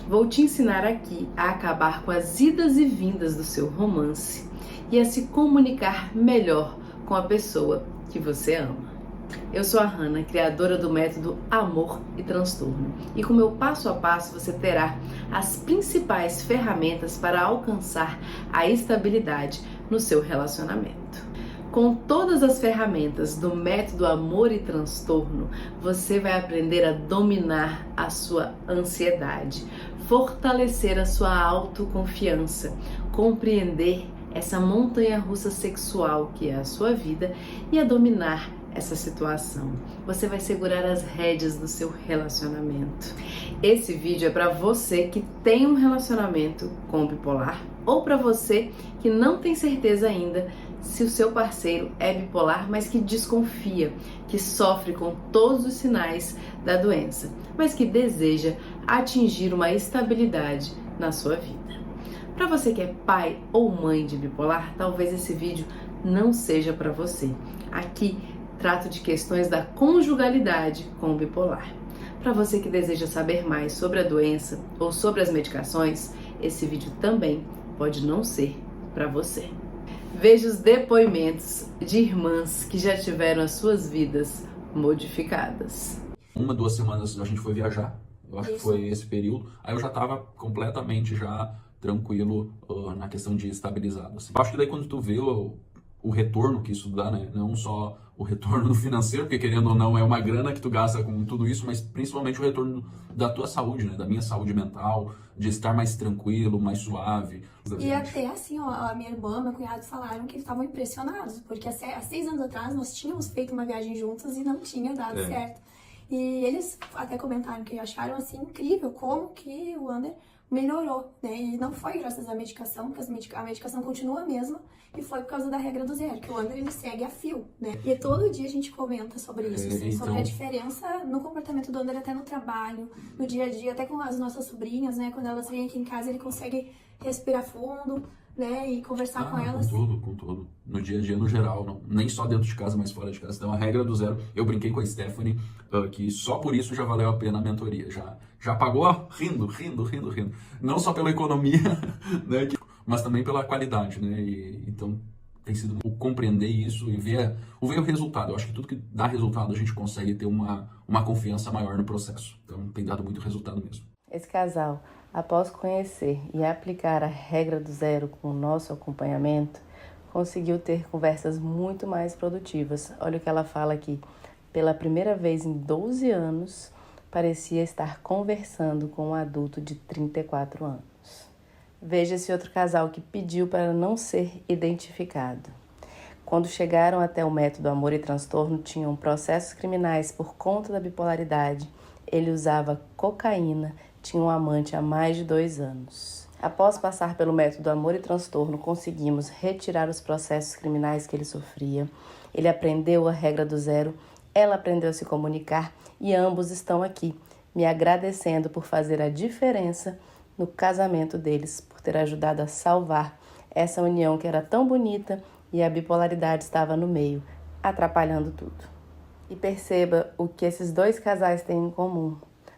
Vou te ensinar aqui a acabar com as idas e vindas do seu romance e a se comunicar melhor com a pessoa que você ama. Eu sou a Hannah, criadora do método Amor e Transtorno, e com meu passo a passo você terá as principais ferramentas para alcançar a estabilidade no seu relacionamento. Com todas as ferramentas do método Amor e Transtorno, você vai aprender a dominar a sua ansiedade, fortalecer a sua autoconfiança, compreender essa montanha-russa sexual que é a sua vida e a dominar essa situação. Você vai segurar as rédeas do seu relacionamento. Esse vídeo é para você que tem um relacionamento com bipolar ou para você que não tem certeza ainda se o seu parceiro é bipolar, mas que desconfia, que sofre com todos os sinais da doença, mas que deseja atingir uma estabilidade na sua vida. Para você que é pai ou mãe de bipolar, talvez esse vídeo não seja para você. Aqui trato de questões da conjugalidade com o bipolar. Para você que deseja saber mais sobre a doença ou sobre as medicações, esse vídeo também pode não ser para você. Veja os depoimentos de irmãs que já tiveram as suas vidas modificadas. 2 semanas a gente foi viajar, eu acho que foi esse período, aí eu já tava completamente já tranquilo na questão de estabilizado. Assim. Eu acho que daí quando tu vê o retorno que isso dá, né? Não só o retorno financeiro, porque querendo ou não é uma grana que tu gasta com tudo isso, mas principalmente o retorno da tua saúde, né? Da minha saúde mental, de estar mais tranquilo, mais suave. E até assim, ó, a minha irmã, meu cunhado falaram que eles estavam impressionados, porque há 6 anos atrás nós tínhamos feito uma viagem juntos e não tinha dado certo. E eles até comentaram que acharam assim incrível como que o Ander melhorou, né? E não foi graças à medicação, porque a medicação continua a mesma, e foi por causa da regra do zero, que o Ander ele segue a fio, né? E todo dia a gente comenta sobre isso, assim, então... sobre a diferença no comportamento do Ander até no trabalho, no dia a dia, até com as nossas sobrinhas, né? Quando elas vêm aqui em casa, ele consegue respirar fundo, né? E conversar com elas. Com tudo. No dia a dia, no geral, não, nem só dentro de casa, mas fora de casa. Então, a regra do zero, eu brinquei com a Stephanie, que só por isso já valeu a pena a mentoria. Já pagou rindo. Não só pela economia, né, mas também pela qualidade, né? E, então, tem sido o compreender isso e ver o resultado. Eu acho que tudo que dá resultado, a gente consegue ter uma confiança maior no processo. Então, tem dado muito resultado mesmo. Esse casal, após conhecer e aplicar a regra do zero com o nosso acompanhamento, conseguiu ter conversas muito mais produtivas. Olha o que ela fala aqui. Pela primeira vez em 12 anos, parecia estar conversando com um adulto de 34 anos. Veja esse outro casal que pediu para não ser identificado. Quando chegaram até o método Amor e Transtorno, tinham processos criminais por conta da bipolaridade. Ele usava cocaína, tinha um amante há mais de 2 anos. Após passar pelo método Amor e Transtorno, conseguimos retirar os processos criminais que ele sofria. Ele aprendeu a regra do zero, ela aprendeu a se comunicar e ambos estão aqui, me agradecendo por fazer a diferença no casamento deles, por ter ajudado a salvar essa união que era tão bonita e a bipolaridade estava no meio, atrapalhando tudo. E perceba o que esses 2 casais têm em comum.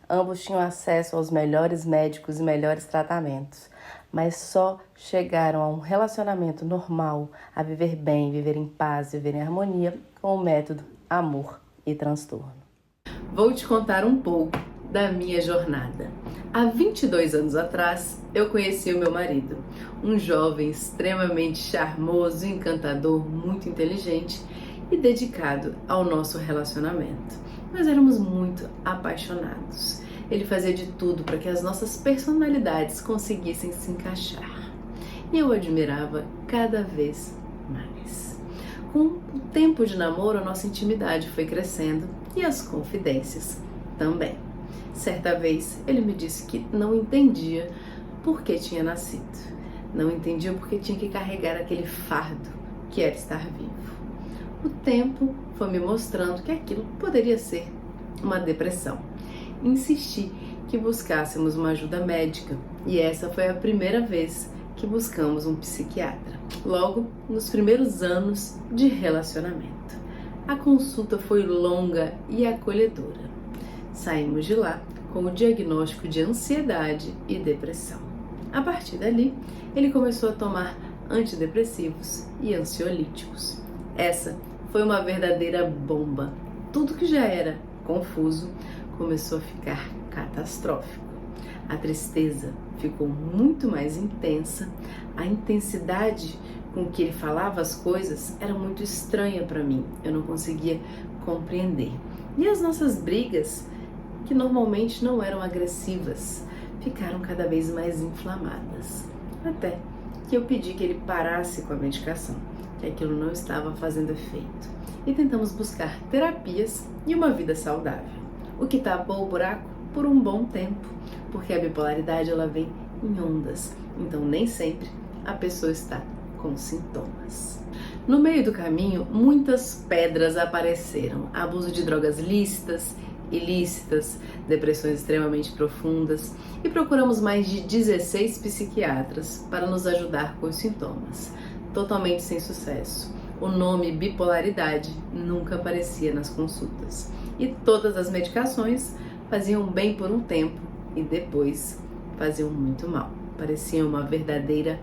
Ambos tinham acesso aos melhores médicos e melhores tratamentos, mas só chegaram a um relacionamento normal, a viver bem, viver em paz, viver em harmonia com o método Amor e Transtorno. Vou te contar um pouco da minha jornada. Há 22 anos atrás, eu conheci o meu marido, um jovem extremamente charmoso, encantador, muito inteligente e dedicado ao nosso relacionamento. Nós éramos muito apaixonados. Ele fazia de tudo para que as nossas personalidades conseguissem se encaixar. E eu o admirava cada vez mais. Com o tempo de namoro, a nossa intimidade foi crescendo e as confidências também. Certa vez, ele me disse que não entendia por que tinha nascido. Não entendia por que tinha que carregar aquele fardo que era estar vivo. O tempo foi me mostrando que aquilo poderia ser uma depressão. Insisti que buscássemos uma ajuda médica e essa foi a primeira vez que buscamos um psiquiatra, logo nos primeiros anos de relacionamento. A consulta foi longa e acolhedora. Saímos de lá com o diagnóstico de ansiedade e depressão. A partir dali, ele começou a tomar antidepressivos e ansiolíticos. Essa foi uma verdadeira bomba. Tudo que já era confuso começou a ficar catastrófico. A tristeza ficou muito mais intensa, a intensidade com que ele falava as coisas era muito estranha para mim, eu não conseguia compreender. E as nossas brigas, que normalmente não eram agressivas, ficaram cada vez mais inflamadas. Até que eu pedi que ele parasse com a medicação, que aquilo não estava fazendo efeito. E tentamos buscar terapias e uma vida saudável. O que tapou o buraco por um bom tempo, porque a bipolaridade ela vem em ondas, então nem sempre a pessoa está com sintomas. No meio do caminho, muitas pedras apareceram: abuso de drogas lícitas, ilícitas, depressões extremamente profundas, e procuramos mais de 16 psiquiatras para nos ajudar com os sintomas. Totalmente sem sucesso. O nome bipolaridade nunca aparecia nas consultas. E todas as medicações faziam bem por um tempo e depois faziam muito mal. Parecia uma verdadeira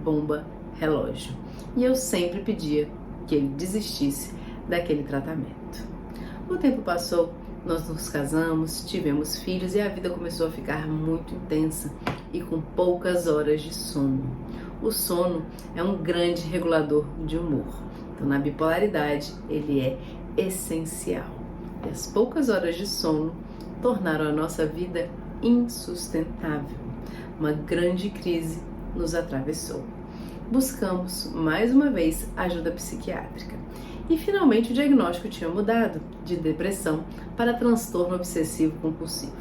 bomba relógio. E eu sempre pedia que ele desistisse daquele tratamento. O tempo passou, nós nos casamos, tivemos filhos e a vida começou a ficar muito intensa e com poucas horas de sono. O sono é um grande regulador de humor. Então, na bipolaridade, ele é essencial. E as poucas horas de sono tornaram a nossa vida insustentável. Uma grande crise nos atravessou. Buscamos, mais uma vez, ajuda psiquiátrica. E, finalmente, o diagnóstico tinha mudado de depressão para transtorno obsessivo compulsivo.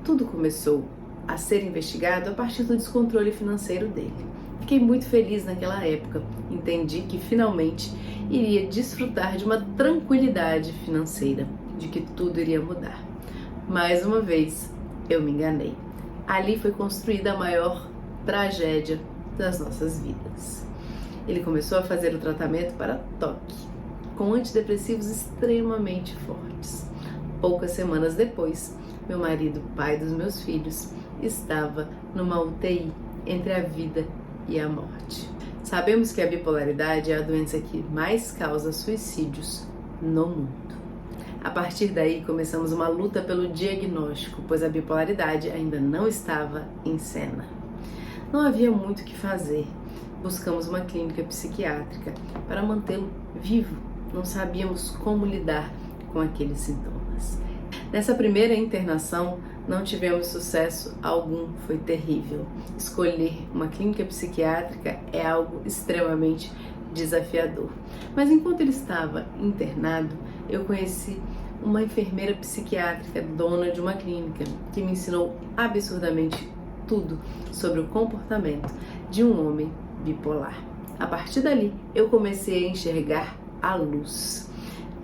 Tudo começou a ser investigado a partir do descontrole financeiro dele. Fiquei muito feliz naquela época. Entendi que, finalmente, iria desfrutar de uma tranquilidade financeira, de que tudo iria mudar. Mais uma vez, eu me enganei. Ali foi construída a maior tragédia das nossas vidas. Ele começou a fazer o tratamento para toque, com antidepressivos extremamente fortes. Poucas semanas depois, meu marido, pai dos meus filhos, estava numa UTI entre a vida e a morte. Sabemos que a bipolaridade é a doença que mais causa suicídios no mundo. A partir daí, começamos uma luta pelo diagnóstico, pois a bipolaridade ainda não estava em cena. Não havia muito o que fazer. Buscamos uma clínica psiquiátrica para mantê-lo vivo. Não sabíamos como lidar com aqueles sintomas. Nessa primeira internação, não tivemos sucesso algum, foi terrível. Escolher uma clínica psiquiátrica é algo extremamente desafiador. Mas enquanto ele estava internado, eu conheci uma enfermeira psiquiátrica, dona de uma clínica, que me ensinou absurdamente tudo sobre o comportamento de um homem bipolar. A partir dali, eu comecei a enxergar a luz.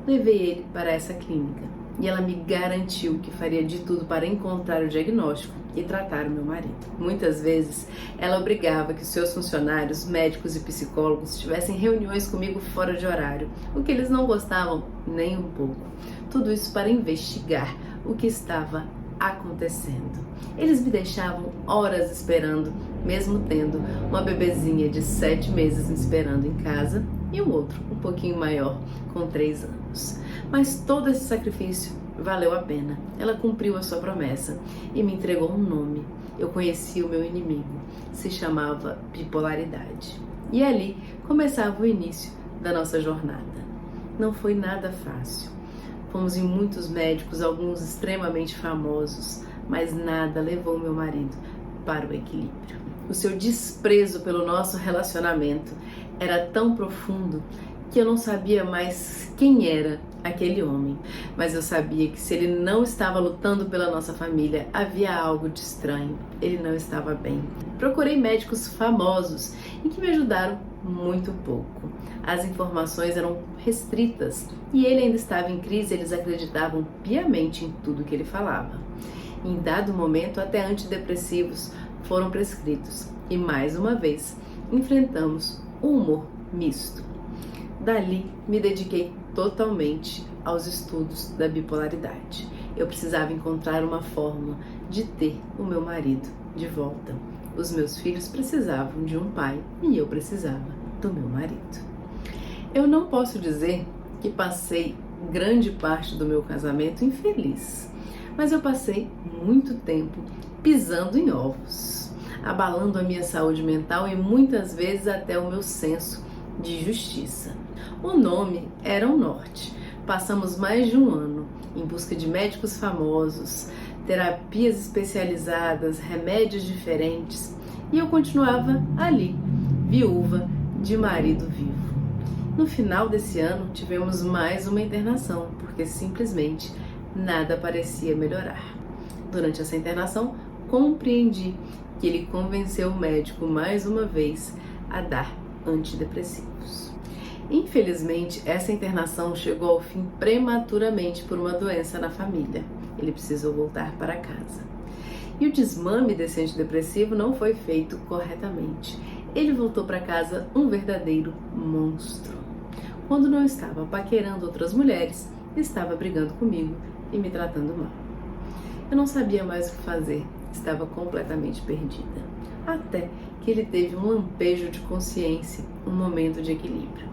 Levei ele para essa clínica e ela me garantiu que faria de tudo para encontrar o diagnóstico e tratar o meu marido. Muitas vezes, ela obrigava que seus funcionários, médicos e psicólogos tivessem reuniões comigo fora de horário, o que eles não gostavam nem um pouco. Tudo isso para investigar o que estava acontecendo. Eles me deixavam horas esperando, mesmo tendo uma bebezinha de 7 meses me esperando em casa e um outro um pouquinho maior, com 3 anos. Mas todo esse sacrifício valeu a pena. Ela cumpriu a sua promessa e me entregou um nome. Eu conheci o meu inimigo. Se chamava bipolaridade. E ali começava o início da nossa jornada. Não foi nada fácil. Fomos em muitos médicos, alguns extremamente famosos, mas nada levou meu marido para o equilíbrio. O seu desprezo pelo nosso relacionamento era tão profundo que eu não sabia mais quem era aquele homem, mas eu sabia que se ele não estava lutando pela nossa família, havia algo de estranho, ele não estava bem. Procurei médicos famosos e que me ajudaram muito pouco. As informações eram restritas e ele ainda estava em crise, eles acreditavam piamente em tudo que ele falava. Em dado momento, até antidepressivos foram prescritos e, mais uma vez, enfrentamos um humor misto. Dali, me dediquei totalmente aos estudos da bipolaridade. Eu precisava encontrar uma forma de ter o meu marido de volta. Os meus filhos precisavam de um pai e eu precisava do meu marido. Eu não posso dizer que passei grande parte do meu casamento infeliz, mas eu passei muito tempo pisando em ovos, abalando a minha saúde mental e muitas vezes até o meu senso de justiça. O nome era o norte. Passamos mais de um ano em busca de médicos famosos, terapias especializadas, remédios diferentes, e eu continuava ali, viúva de marido vivo. No final desse ano, tivemos mais uma internação, porque simplesmente nada parecia melhorar. Durante essa internação, compreendi que ele convenceu o médico mais uma vez a dar antidepressivos. Infelizmente, essa internação chegou ao fim prematuramente por uma doença na família. Ele precisou voltar para casa. E o desmame desse antidepressivo não foi feito corretamente. Ele voltou para casa um verdadeiro monstro. Quando não estava paquerando outras mulheres, estava brigando comigo e me tratando mal. Eu não sabia mais o que fazer, estava completamente perdida. Até que ele teve um lampejo de consciência, um momento de equilíbrio.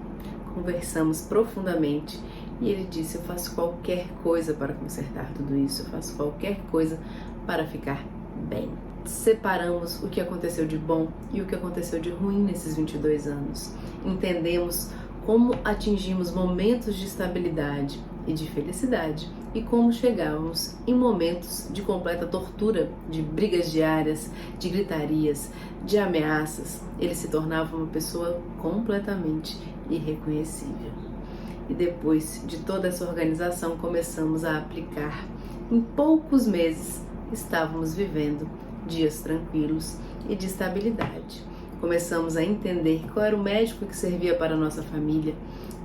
Conversamos profundamente e ele disse: eu faço qualquer coisa para consertar tudo isso, eu faço qualquer coisa para ficar bem. Separamos o que aconteceu de bom e o que aconteceu de ruim nesses 22 anos. Entendemos como atingimos momentos de estabilidade e de felicidade e como chegávamos em momentos de completa tortura, de brigas diárias, de gritarias, de ameaças. Ele se tornava uma pessoa completamente irreconhecível. E depois de toda essa organização, começamos a aplicar. Em poucos meses, estávamos vivendo dias tranquilos e de estabilidade. Começamos a entender qual era o médico que servia para a nossa família,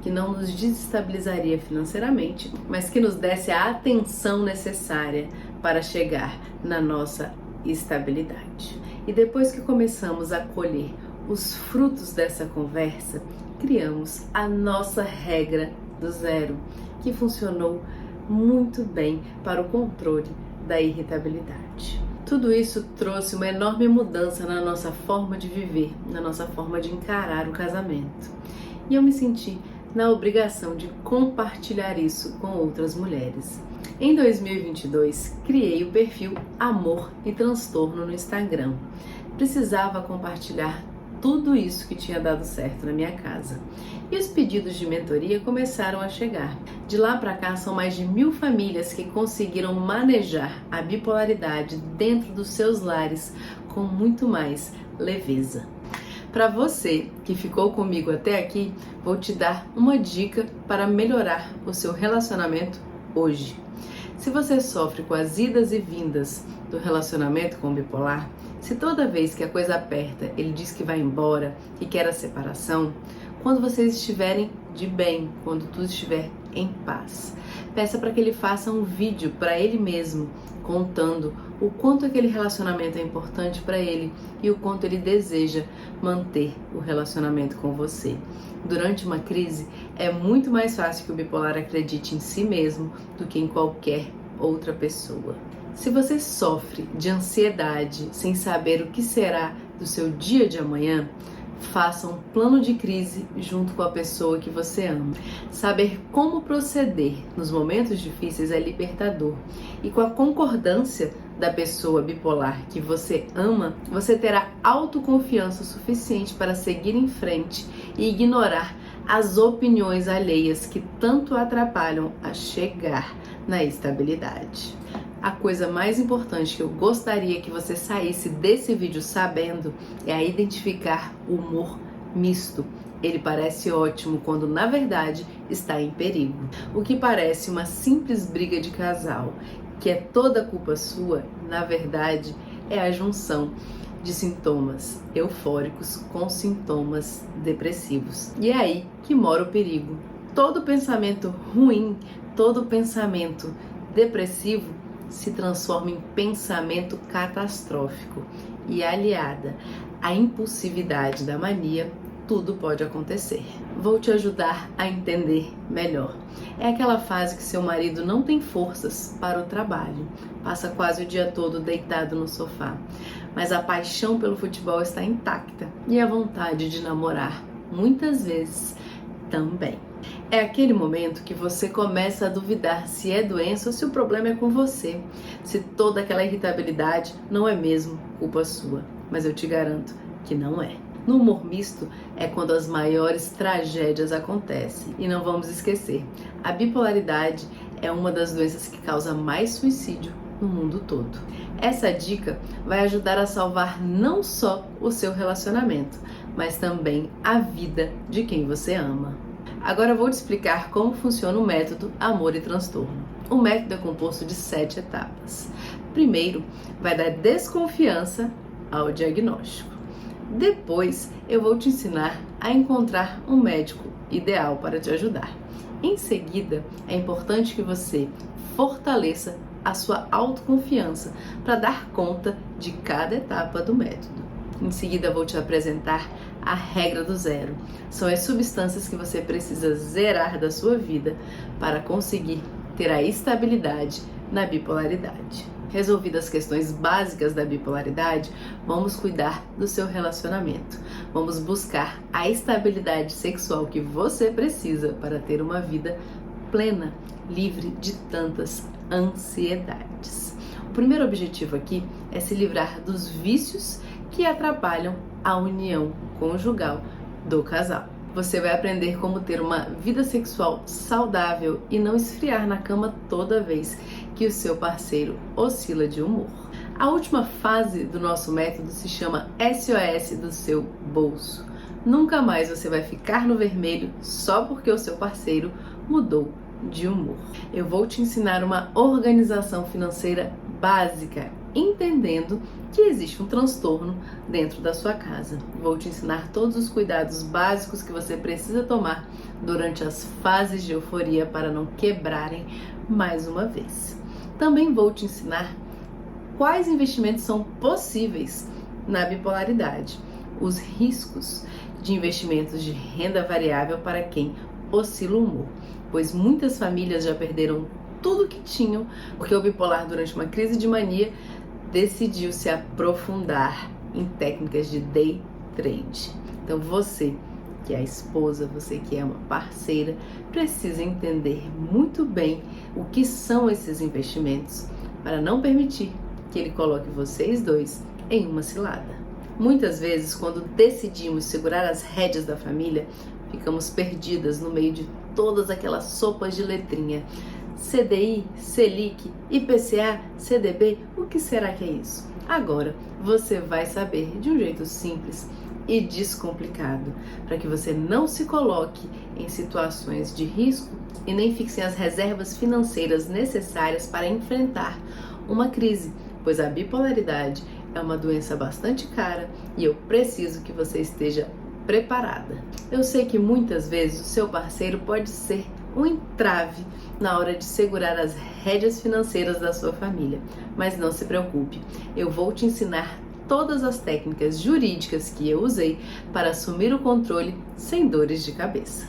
que não nos desestabilizaria financeiramente, mas que nos desse a atenção necessária para chegar na nossa estabilidade. E depois que começamos a colher os frutos dessa conversa, criamos a nossa regra do zero, que funcionou muito bem para o controle da irritabilidade. Tudo isso trouxe uma enorme mudança na nossa forma de viver, na nossa forma de encarar o casamento. E eu me senti na obrigação de compartilhar isso com outras mulheres. Em 2022, criei o perfil Amor e Transtorno no Instagram. Precisava compartilhar tudo isso que tinha dado certo na minha casa. E os pedidos de mentoria começaram a chegar. De lá para cá, são mais de 1000 famílias que conseguiram manejar a bipolaridade dentro dos seus lares com muito mais leveza. Para você que ficou comigo até aqui, vou te dar uma dica para melhorar o seu relacionamento hoje. Se você sofre com as idas e vindas do relacionamento com o bipolar, se toda vez que a coisa aperta ele diz que vai embora, que quer a separação, quando vocês estiverem de bem, quando tudo estiver em paz, peça para que ele faça um vídeo para ele mesmo, contando o quanto aquele relacionamento é importante para ele e o quanto ele deseja manter o relacionamento com você. Durante uma crise, é muito mais fácil que o bipolar acredite em si mesmo do que em qualquer outra pessoa. Se você sofre de ansiedade sem saber o que será do seu dia de amanhã, faça um plano de crise junto com a pessoa que você ama. Saber como proceder nos momentos difíceis é libertador. E com a concordância da pessoa bipolar que você ama, você terá autoconfiança suficiente para seguir em frente e ignorar as opiniões alheias que tanto atrapalham a chegar na estabilidade. A coisa mais importante que eu gostaria que você saísse desse vídeo sabendo é a identificar o humor misto. Ele parece ótimo quando na verdade está em perigo. O que parece uma simples briga de casal, que é toda culpa sua, na verdade é a junção de sintomas eufóricos com sintomas depressivos. E é aí que mora o perigo. Todo pensamento ruim, todo pensamento depressivo se transforma em pensamento catastrófico e aliada à impulsividade da mania, tudo pode acontecer. Vou te ajudar a entender melhor. É aquela fase que seu marido não tem forças para o trabalho, passa quase o dia todo deitado no sofá, mas a paixão pelo futebol está intacta e a vontade de namorar, muitas vezes, também. É aquele momento que você começa a duvidar se é doença ou se o problema é com você, se toda aquela irritabilidade não é mesmo culpa sua, mas eu te garanto que não é. No humor misto é quando as maiores tragédias acontecem. E não vamos esquecer, a bipolaridade é uma das doenças que causa mais suicídio no mundo todo. Essa dica vai ajudar a salvar não só o seu relacionamento, mas também a vida de quem você ama. Agora eu vou te explicar como funciona o método Amor e Transtorno. O método é composto de 7 etapas. Primeiro, vai dar desconfiança ao diagnóstico. Depois, eu vou te ensinar a encontrar um médico ideal para te ajudar. Em seguida, é importante que você fortaleça a sua autoconfiança para dar conta de cada etapa do método. Em seguida, vou te apresentar a regra do zero. São as substâncias que você precisa zerar da sua vida para conseguir ter a estabilidade na bipolaridade. Resolvidas as questões básicas da bipolaridade, vamos cuidar do seu relacionamento. Vamos buscar a estabilidade sexual que você precisa para ter uma vida plena, livre de tantas ansiedades. O primeiro objetivo aqui é se livrar dos vícios que atrapalham a união conjugal do casal. Você vai aprender como ter uma vida sexual saudável e não esfriar na cama toda vez que o seu parceiro oscila de humor. A última fase do nosso método se chama SOS do seu bolso. Nunca mais você vai ficar no vermelho só porque o seu parceiro mudou de humor. Eu vou te ensinar uma organização financeira básica, entendendo que existe um transtorno dentro da sua casa. Vou te ensinar todos os cuidados básicos que você precisa tomar durante as fases de euforia para não quebrarem mais uma vez. Também vou te ensinar quais investimentos são possíveis na bipolaridade, os riscos de investimentos de renda variável para quem oscila o humor, pois muitas famílias já perderam tudo que tinham porque o bipolar, durante uma crise de mania, decidiu se aprofundar em técnicas de day trade. Então você que é a esposa, você que é uma parceira, precisa entender muito bem o que são esses investimentos para não permitir que ele coloque vocês dois em uma cilada. Muitas vezes, quando decidimos segurar as rédeas da família, ficamos perdidas no meio de todas aquelas sopas de letrinha. CDI, Selic, IPCA, CDB, o que será que é isso? Agora você vai saber de um jeito simples e descomplicado, para que você não se coloque em situações de risco e nem fique sem as reservas financeiras necessárias para enfrentar uma crise, pois a bipolaridade é uma doença bastante cara e eu preciso que você esteja preparada. Eu sei que muitas vezes o seu parceiro pode ser um entrave na hora de segurar as rédeas financeiras da sua família, mas não se preocupe, eu vou te ensinar todas as técnicas jurídicas que eu usei para assumir o controle sem dores de cabeça.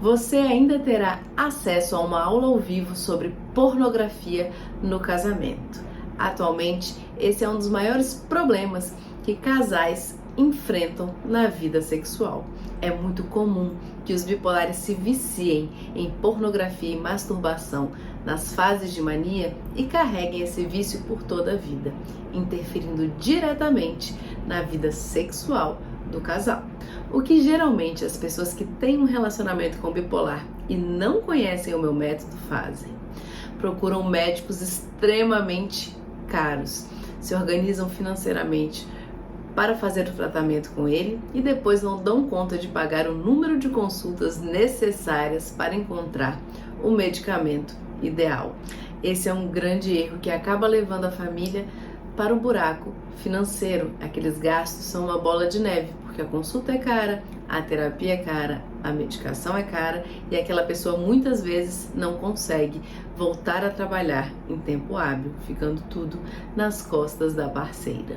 Você ainda terá acesso a uma aula ao vivo sobre pornografia no casamento. Atualmente, esse é um dos maiores problemas que casais enfrentam na vida sexual. É muito comum que os bipolares se viciem em pornografia e masturbação nas fases de mania e carreguem esse vício por toda a vida, interferindo diretamente na vida sexual do casal. O que geralmente as pessoas que têm um relacionamento com bipolar e não conhecem o meu método fazem? Procuram médicos extremamente caros, se organizam financeiramente para fazer o tratamento com ele e depois não dão conta de pagar o número de consultas necessárias para encontrar o medicamento ideal. Esse é um grande erro que acaba levando a família para o buraco financeiro. Aqueles gastos são uma bola de neve, porque a consulta é cara, a terapia é cara, a medicação é cara e aquela pessoa muitas vezes não consegue voltar a trabalhar em tempo hábil, ficando tudo nas costas da parceira.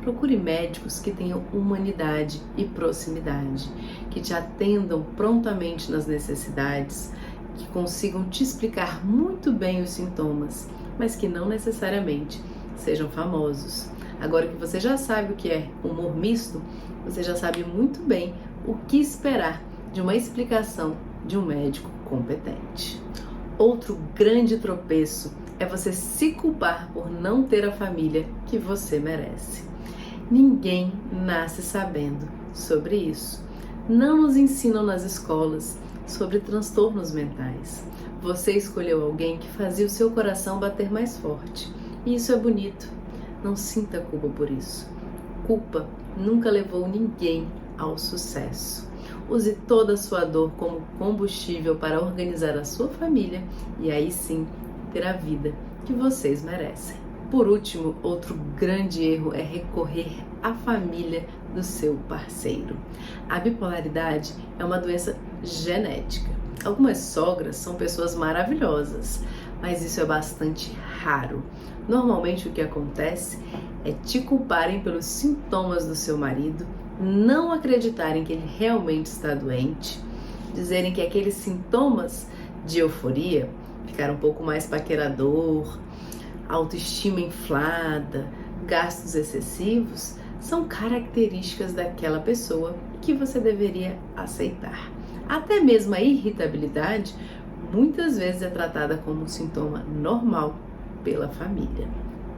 Procure médicos que tenham humanidade e proximidade, que te atendam prontamente nas necessidades, que consigam te explicar muito bem os sintomas, mas que não necessariamente sejam famosos. Agora que você já sabe o que é humor misto, você já sabe muito bem o que esperar de uma explicação de um médico competente. Outro grande tropeço é você se culpar por não ter a família que você merece. Ninguém nasce sabendo sobre isso. Não nos ensinam nas escolas sobre transtornos mentais. Você escolheu alguém que fazia o seu coração bater mais forte. E isso é bonito. Não sinta culpa por isso. Culpa nunca levou ninguém ao sucesso. Use toda a sua dor como combustível para organizar a sua família e aí sim ter a vida que vocês merecem. Por último, outro grande erro é recorrer à família do seu parceiro. A bipolaridade é uma doença genética. Algumas sogras são pessoas maravilhosas, mas isso é bastante raro. Normalmente o que acontece é te culparem pelos sintomas do seu marido, não acreditarem que ele realmente está doente, dizerem que aqueles sintomas de euforia, ficar um pouco mais paquerador, autoestima inflada, gastos excessivos, são características daquela pessoa que você deveria aceitar. Até mesmo a irritabilidade muitas vezes é tratada como um sintoma normal pela família.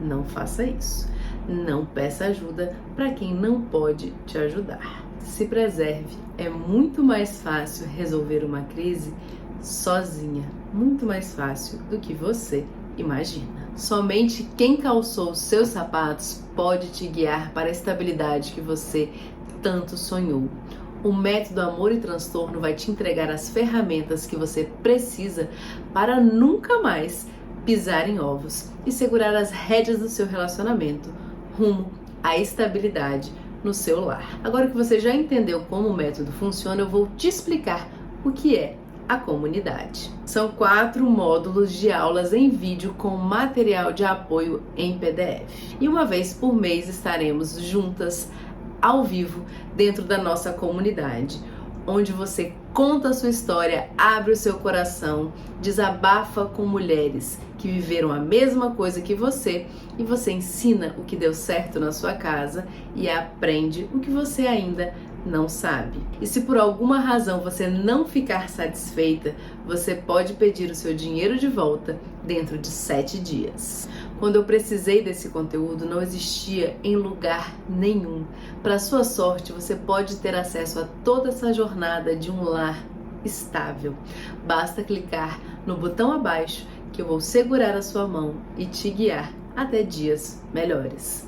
Não faça isso. Não peça ajuda para quem não pode te ajudar. Se preserve. É muito mais fácil resolver uma crise sozinha, muito mais fácil do que você imagina. Somente quem calçou os seus sapatos pode te guiar para a estabilidade que você tanto sonhou. O método Amor e Transtorno vai te entregar as ferramentas que você precisa para nunca mais pisar em ovos e segurar as rédeas do seu relacionamento rumo à estabilidade no seu lar. Agora que você já entendeu como o método funciona, eu vou te explicar o que é a comunidade. São 4 módulos de aulas em vídeo com material de apoio em PDF. E uma vez por mês estaremos juntas ao vivo dentro da nossa comunidade, onde você conta a sua história, abre o seu coração, desabafa com mulheres que viveram a mesma coisa que você e você ensina o que deu certo na sua casa e aprende o que você ainda não sabe. E se por alguma razão você não ficar satisfeita, você pode pedir o seu dinheiro de volta dentro de 7 dias. Quando eu precisei desse conteúdo, não existia em lugar nenhum. Para sua sorte, você pode ter acesso a toda essa jornada de um lar estável. Basta clicar no botão abaixo que eu vou segurar a sua mão e te guiar até dias melhores.